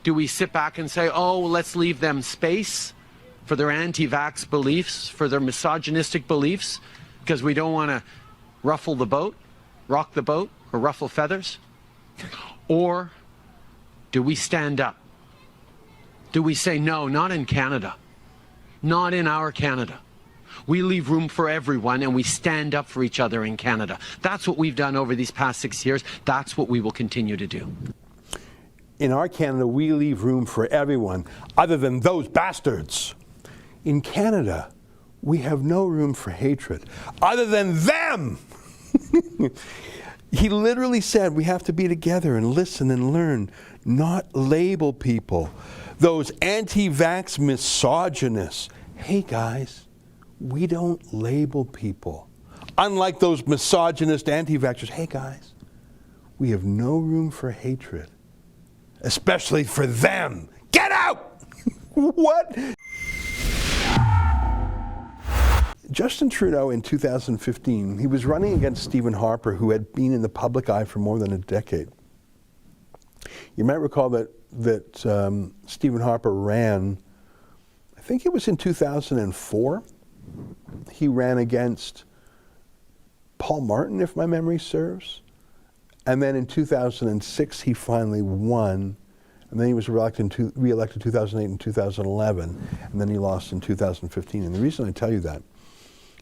Do we sit back and say, oh, let's leave them space for their anti-vax beliefs, for their misogynistic beliefs, because we don't want to ruffle the boat, rock the boat, or ruffle feathers? Or do we stand up? Do we say, no, not in Canada, not in our Canada? We leave room for everyone and we stand up for each other in Canada. That's what we've done over these past 6 years. That's what we will continue to do. In our Canada, we leave room for everyone other than those bastards. In Canada, we have no room for hatred other than them. He literally said we have to be together and listen and learn, not label people. Those anti-vax misogynists. Hey guys, we don't label people. Unlike those misogynist anti-vaxxers. Hey guys, we have no room for hatred, especially for them. Get out! What? Justin Trudeau in 2015, he was running against Stephen Harper, who had been in the public eye for more than a decade. You might recall that Stephen Harper ran, I think it was in 2004. He ran against Paul Martin, if my memory serves. And then in 2006, he finally won. And then he was re-elected in 2008 and 2011. And then he lost in 2015. And the reason I tell you that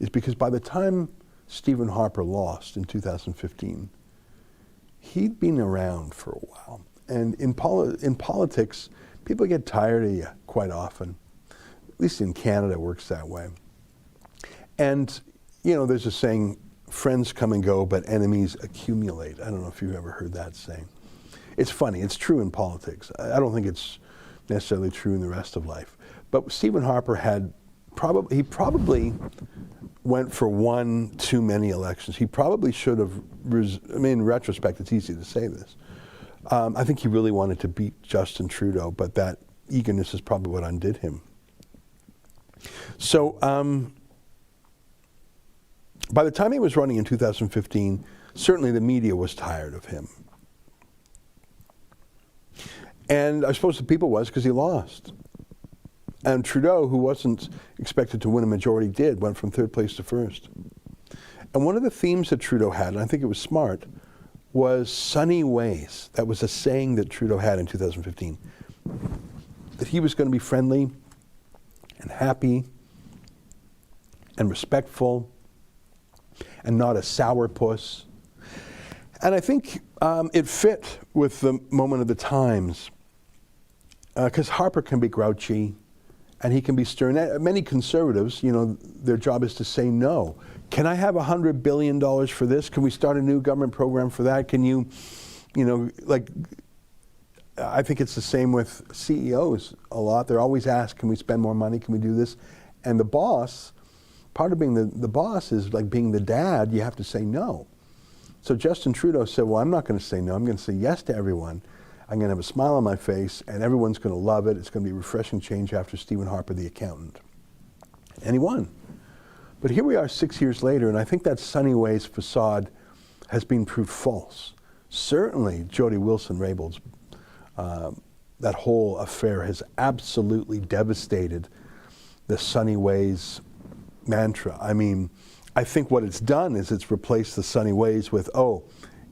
is because by the time Stephen Harper lost in 2015, he'd been around for a while. And in politics, people get tired of you quite often. At least in Canada, it works that way. And, you know, there's a saying, friends come and go, but enemies accumulate. I don't know if you've ever heard that saying. It's funny. It's true in politics. I don't think it's necessarily true in the rest of life. But Stephen Harper he probably went for one too many elections. He probably should have, I mean, in retrospect, it's easy to say this. I think he really wanted to beat Justin Trudeau, but that eagerness is probably what undid him. So by the time he was running in 2015, certainly the media was tired of him. And I suppose the people was because he lost. And Trudeau, who wasn't expected to win a majority, did, went from third place to first. And one of the themes that Trudeau had, and I think it was smart, was sunny ways. That was a saying that Trudeau had in 2015. That he was going to be friendly and happy and respectful and not a sourpuss. And I think it fit with the moment of the times, because Harper can be grouchy and he can be stern. Many conservatives, you know, their job is to say no. Can I have $100 billion for this? Can we start a new government program for that? Can you know, like, I think it's the same with CEOs a lot. They're always asked, can we spend more money? Can we do this? And the boss, part of being the boss is like being the dad, you have to say no. So Justin Trudeau said, well, I'm not going to say no. I'm going to say yes to everyone. I'm going to have a smile on my face, and everyone's going to love it. It's going to be a refreshing change after Stephen Harper, the accountant. And he won. But here we are 6 years later, and I think that sunny ways facade has been proved false. Certainly, Jody Wilson-Raybould's, that whole affair has absolutely devastated the sunny ways mantra. I mean, I think what it's done is it's replaced the sunny ways with, oh,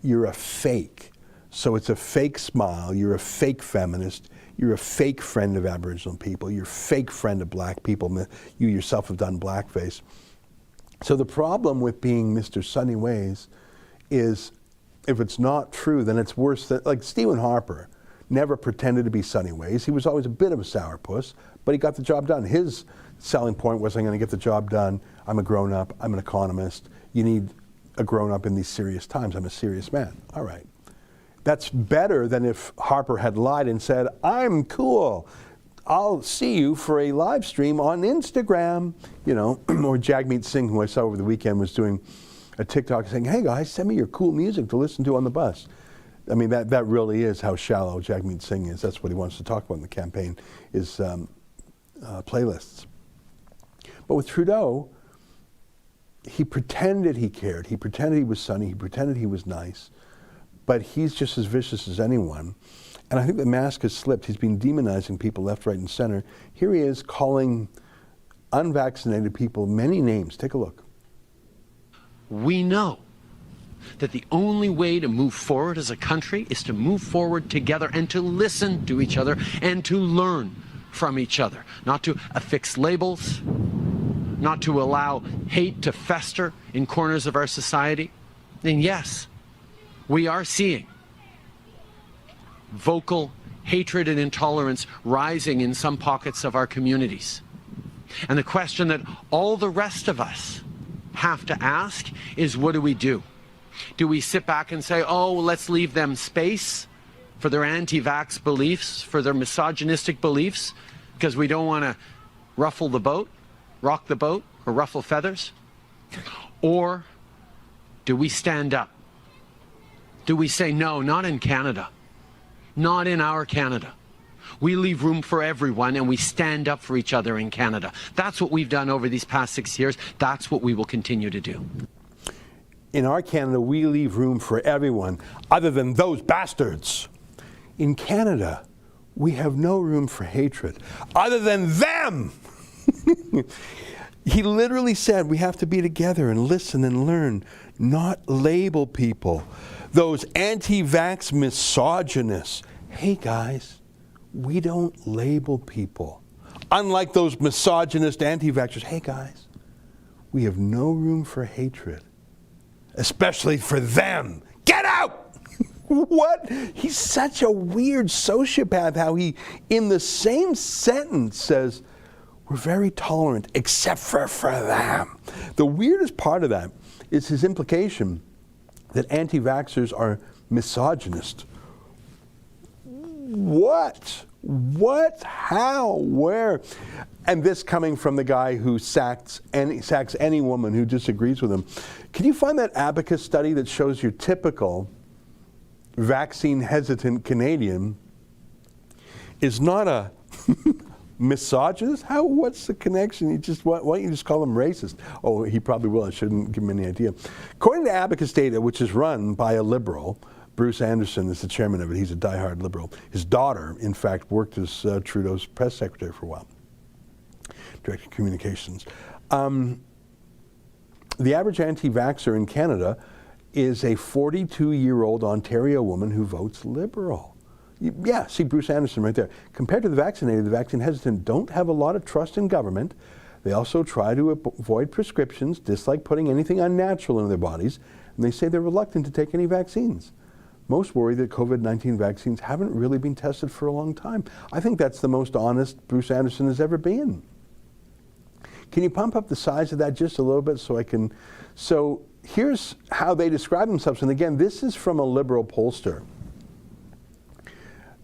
you're a fake. So it's a fake smile, you're a fake feminist, you're a fake friend of Aboriginal people, you're a fake friend of black people, you yourself have done blackface. So the problem with being Mr. Sunny Ways is, if it's not true, then it's worse than, like Stephen Harper never pretended to be Sunny Ways. He was always a bit of a sourpuss, but he got the job done. His selling point was, I'm going to get the job done, I'm a grown-up, I'm an economist, you need a grown-up in these serious times, I'm a serious man. All right. That's better than if Harper had lied and said, I'm cool, I'll see you for a live stream on Instagram, you know, or Jagmeet Singh, who I saw over the weekend, was doing a TikTok saying, hey guys, send me your cool music to listen to on the bus. I mean, that really is how shallow Jagmeet Singh is. That's what he wants to talk about in the campaign, is playlists. But with Trudeau, he pretended he cared. He pretended he was sunny. He pretended he was nice. But he's just as vicious as anyone. And I think the mask has slipped. He's been demonizing people left, right, and center. Here he is calling unvaccinated people many names. Take a look. We know that the only way to move forward as a country is to move forward together and to listen to each other and to learn from each other, not to affix labels, not to allow hate to fester in corners of our society. And yes, we are seeing vocal hatred and intolerance rising in some pockets of our communities. And the question that all the rest of us have to ask is, what do we do? Do we sit back and say, oh, let's leave them space for their anti-vax beliefs, for their misogynistic beliefs, because we don't want to ruffle the boat, rock the boat, or ruffle feathers? Or do we stand up? Do we say, no, not in Canada, not in our Canada. We leave room for everyone and we stand up for each other in Canada. That's what we've done over these past 6 years. That's what we will continue to do. In our Canada, we leave room for everyone other than those bastards. In Canada, we have no room for hatred other than them. He literally said we have to be together and listen and learn, not label people. Those anti-vax misogynists. Hey guys, we don't label people. Unlike those misogynist anti-vaxxers. Hey guys, we have no room for hatred, especially for them. Get out! What? He's such a weird sociopath, how he, in the same sentence, says, we're very tolerant, except for them. The weirdest part of that is his implication that anti-vaxxers are misogynist. What? What? How? Where? And this coming from the guy who sacks any woman who disagrees with him. Can you find that Abacus study that shows your typical vaccine-hesitant Canadian is not a misogynist? How? What's the connection? Why don't you just call him racist? Oh, he probably will. I shouldn't give him any idea. According to Abacus data, which is run by a liberal, Bruce Anderson is the chairman of it. He's a diehard liberal. His daughter, in fact, worked as Trudeau's press secretary for a while. Director of Communications. The average anti-vaxxer in Canada is a 42-year-old Ontario woman who votes Liberal. Yeah, see Bruce Anderson right there. Compared to the vaccinated, the vaccine hesitant don't have a lot of trust in government. They also try to avoid prescriptions, dislike putting anything unnatural into their bodies, and they say they're reluctant to take any vaccines. Most worry that COVID-19 vaccines haven't really been tested for a long time. I think that's the most honest Bruce Anderson has ever been. Can you pump up the size of that just a little bit so I can... So here's how they describe themselves. And again, this is from a liberal pollster.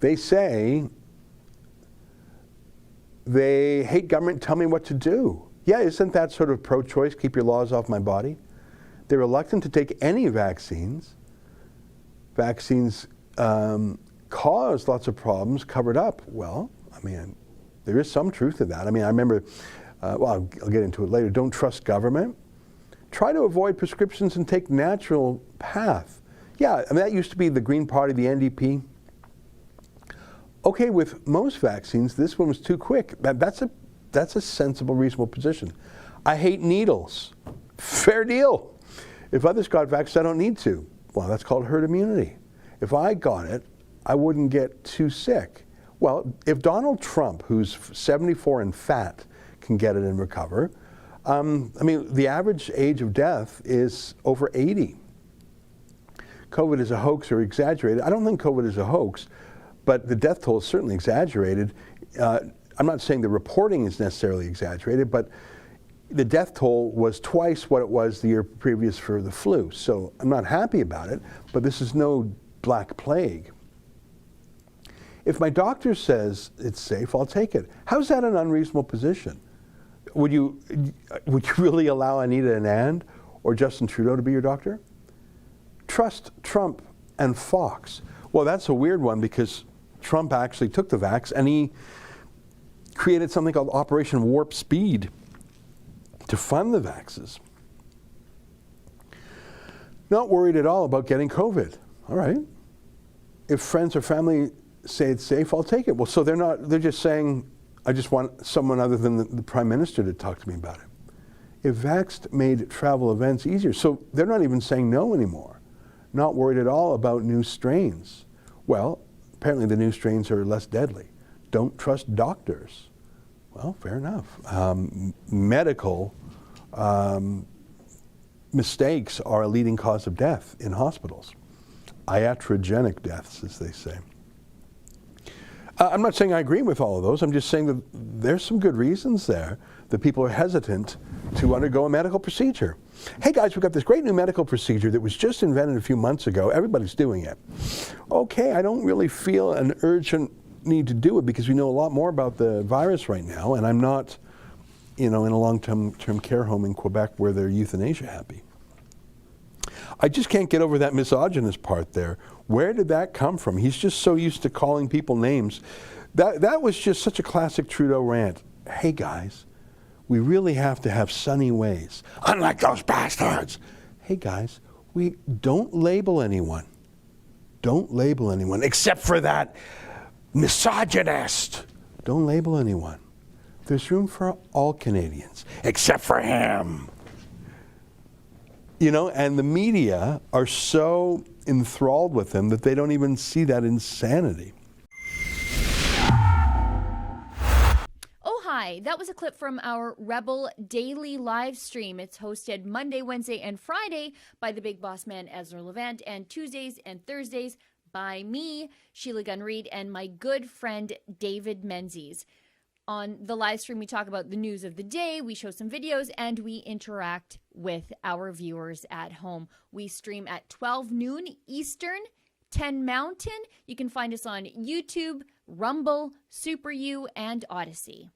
They say they hate government, tell me what to do. Yeah, isn't that sort of pro-choice, keep your laws off my body? They're reluctant to take any vaccines. Vaccines cause lots of problems covered up. Well, I mean, there is some truth to that. I mean, I remember, well, I'll get into it later. Don't trust government. Try to avoid prescriptions and take natural path. Yeah, I mean, that used to be the Green Party, the NDP. Okay, with most vaccines, this one was too quick. That's a sensible, reasonable position. I hate needles. Fair deal. If others got vaccinated, I don't need to. Well, that's called herd immunity. If I got it, I wouldn't get too sick. Well, if Donald Trump, who's 74 and fat, can get it and recover, I mean, the average age of death is over 80. COVID is a hoax or exaggerated. I don't think COVID is a hoax, but the death toll is certainly exaggerated. I'm not saying the reporting is necessarily exaggerated, but the death toll was twice what it was the year previous for the flu. So I'm not happy about it, but this is no black plague. If my doctor says it's safe, I'll take it. How's that an unreasonable position? Would you really allow Anita Anand or Justin Trudeau to be your doctor? Trust Trump and Fox. Well, that's a weird one because Trump actually took the vax and he created something called Operation Warp Speed to fund the vaxes. Not worried at all about getting COVID. All right. If friends or family say it's safe, I'll take it. Well, so they're just saying, I just want someone other than the Prime Minister to talk to me about it. If vaxxed made travel events easier, so they're not even saying no anymore, not worried at all about new strains. Well, apparently the new strains are less deadly. Don't trust doctors. Well, fair enough. Medical mistakes are a leading cause of death in hospitals. Iatrogenic deaths, as they say. I'm not saying I agree with all of those. I'm just saying that there's some good reasons there that people are hesitant to undergo a medical procedure. Hey guys, we've got this great new medical procedure that was just invented a few months ago. Everybody's doing it. Okay, I don't really feel an urgent need to do it because we know a lot more about the virus right now, and I'm not, in a long-term care home in Quebec where they're euthanasia happy. I just can't get over that misogynist part there. Where did that come from? He's just so used to calling people names. That was just such a classic Trudeau rant. Hey guys, we really have to have sunny ways, unlike those bastards. Hey guys, we don't label anyone. Don't label anyone, except for that misogynist. Don't label anyone. There's room for all Canadians, except for him. And the media are so enthralled with him that they don't even see that insanity. Oh, hi. That was a clip from our Rebel Daily Livestream. It's hosted Monday, Wednesday, and Friday by the big boss man, Ezra Levant, and Tuesdays and Thursdays by me, Sheila Gunn-Reid, and my good friend, David Menzies. On the live stream, we talk about the news of the day, we show some videos, and we interact with our viewers at home. We stream at 12 noon Eastern, 10 Mountain. You can find us on YouTube, Rumble, Super U, and Odyssey.